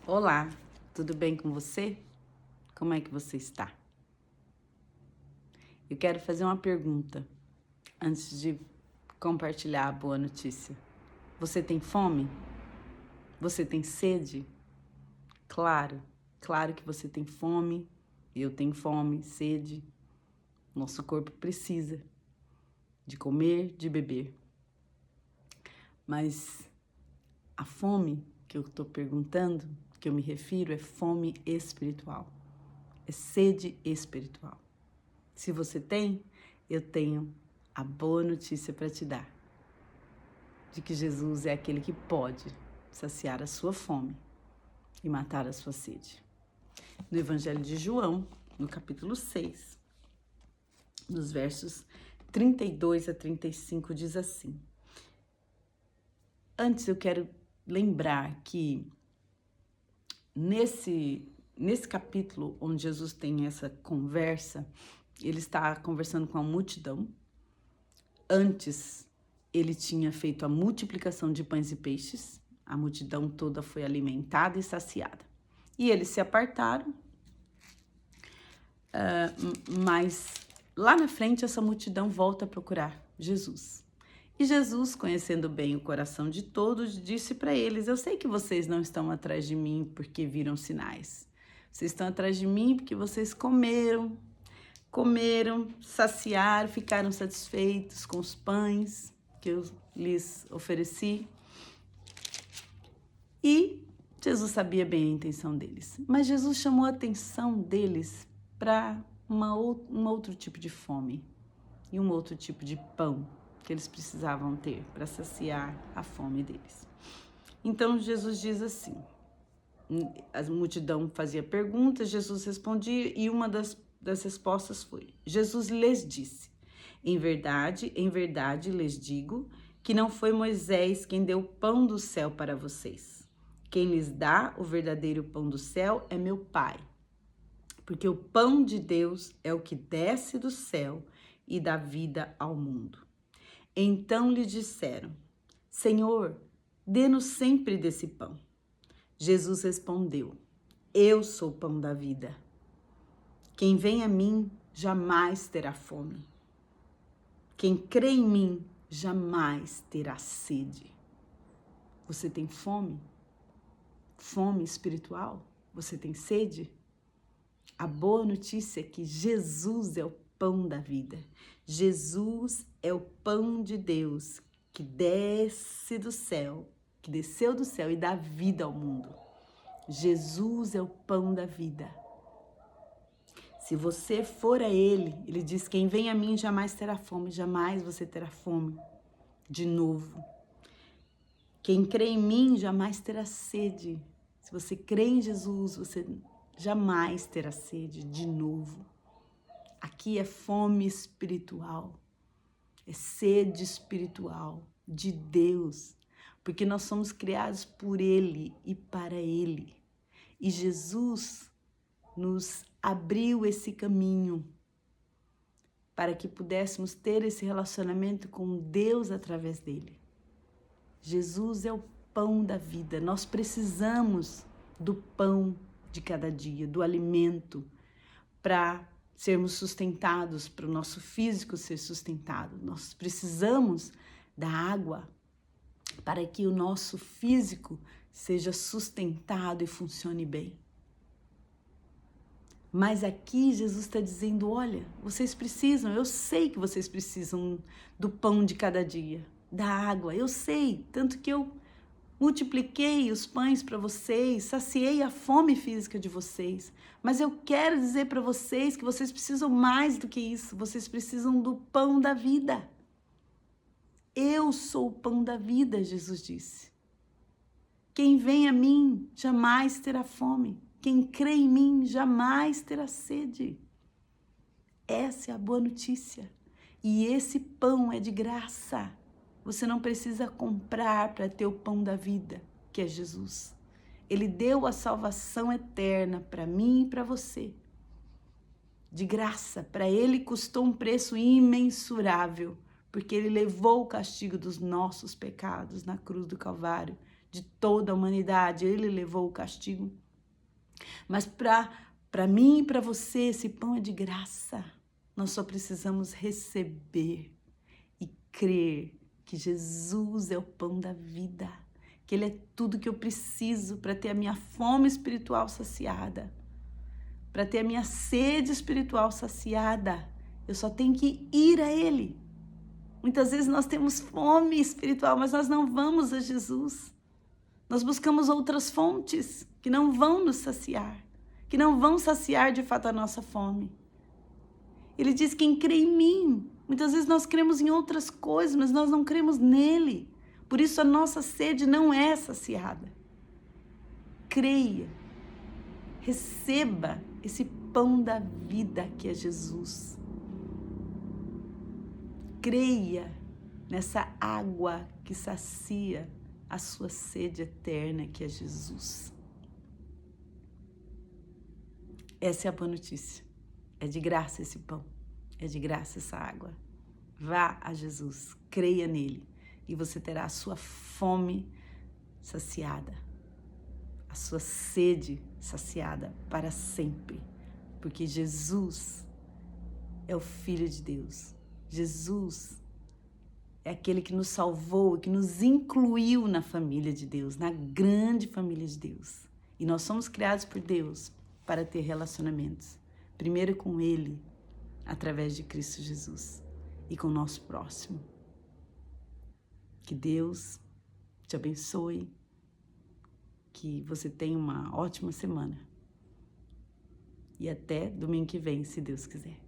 Olá, tudo bem com você? Como é que você está? Eu quero fazer uma pergunta antes de compartilhar a boa notícia. Você tem fome? Você tem sede? Claro, claro que você tem fome, eu tenho fome, sede. Nosso corpo precisa de comer, de beber. Mas a fome que eu estou perguntando, que eu me refiro, é fome espiritual. É sede espiritual. Se você tem, eu tenho a boa notícia para te dar, de que Jesus é aquele que pode saciar a sua fome e matar a sua sede. No Evangelho de João, no capítulo 6, nos versos 32 a 35, diz assim: Antes eu quero lembrar que nesse capítulo onde Jesus tem essa conversa, ele está conversando com a multidão. Antes, ele tinha feito a multiplicação de pães e peixes, a multidão toda foi alimentada e saciada. E eles se apartaram, mas lá na frente essa multidão volta a procurar Jesus. E Jesus, conhecendo bem o coração de todos, disse para eles: Eu sei que vocês não estão atrás de mim porque viram sinais. Vocês estão atrás de mim porque vocês comeram, saciaram, ficaram satisfeitos com os pães que eu lhes ofereci. E Jesus sabia bem a intenção deles. Mas Jesus chamou a atenção deles para um outro tipo de fome e um outro tipo de pão que eles precisavam ter para saciar a fome deles. Então Jesus diz assim, a multidão fazia perguntas, Jesus respondia e uma das respostas foi: Jesus lhes disse: em verdade lhes digo que não foi Moisés quem deu o pão do céu para vocês. Quem lhes dá o verdadeiro pão do céu é meu Pai. Porque o pão de Deus é o que desce do céu e dá vida ao mundo. Então lhe disseram: Senhor, dê-nos sempre desse pão. Jesus respondeu: Eu sou o pão da vida. Quem vem a mim jamais terá fome. Quem crê em mim jamais terá sede. Você tem fome? Fome espiritual? Você tem sede? A boa notícia é que Jesus é o pão da vida. Jesus é o pão de Deus que desce do céu, que desceu do céu e dá vida ao mundo. Jesus é o pão da vida. Se você for a Ele, Ele diz: quem vem a mim jamais terá fome, jamais você terá fome de novo. Quem crê em mim jamais terá sede. Se você crê em Jesus, você jamais terá sede de novo. Aqui é fome espiritual, é sede espiritual de Deus, porque nós somos criados por Ele e para Ele. E Jesus nos abriu esse caminho para que pudéssemos ter esse relacionamento com Deus através dele. Jesus é o pão da vida. Nós precisamos do pão de cada dia, do alimento, para sermos sustentados, para o nosso físico ser sustentado. Nós precisamos da água para que o nosso físico seja sustentado e funcione bem. Mas aqui Jesus está dizendo: olha, vocês precisam, eu sei que vocês precisam do pão de cada dia, da água, eu sei, tanto que eu multipliquei os pães para vocês, saciei a fome física de vocês, mas eu quero dizer para vocês que vocês precisam mais do que isso, vocês precisam do pão da vida. Eu sou o pão da vida, Jesus disse. Quem vem a mim jamais terá fome. Quem crê em mim jamais terá sede. Essa é a boa notícia. E esse pão é de graça. Você não precisa comprar para ter o pão da vida, que é Jesus. Ele deu a salvação eterna para mim e para você. De graça, para ele custou um preço imensurável, porque ele levou o castigo dos nossos pecados na cruz do Calvário, de toda a humanidade, ele levou o castigo. Mas para mim e para você, esse pão é de graça. Nós só precisamos receber e crer que Jesus é o pão da vida, que Ele é tudo que eu preciso para ter a minha fome espiritual saciada, para ter a minha sede espiritual saciada. Eu só tenho que ir a Ele. Muitas vezes nós temos fome espiritual, mas nós não vamos a Jesus. Nós buscamos outras fontes que não vão nos saciar, que não vão saciar de fato a nossa fome. Ele diz: quem crê em mim. Muitas vezes nós cremos em outras coisas, mas nós não cremos nele. Por isso a nossa sede não é saciada. Creia, receba esse pão da vida que é Jesus. Creia nessa água que sacia a sua sede eterna, que é Jesus. Essa é a boa notícia. É de graça esse pão, é de graça essa água. Vá a Jesus, creia nele e você terá a sua fome saciada, a sua sede saciada para sempre, porque Jesus é o Filho de Deus. Jesus é aquele que nos salvou, que nos incluiu na família de Deus, na grande família de Deus. E nós somos criados por Deus para ter relacionamentos. Primeiro com Ele, através de Cristo Jesus, e com o nosso próximo. Que Deus te abençoe, que você tenha uma ótima semana. E até domingo que vem, se Deus quiser.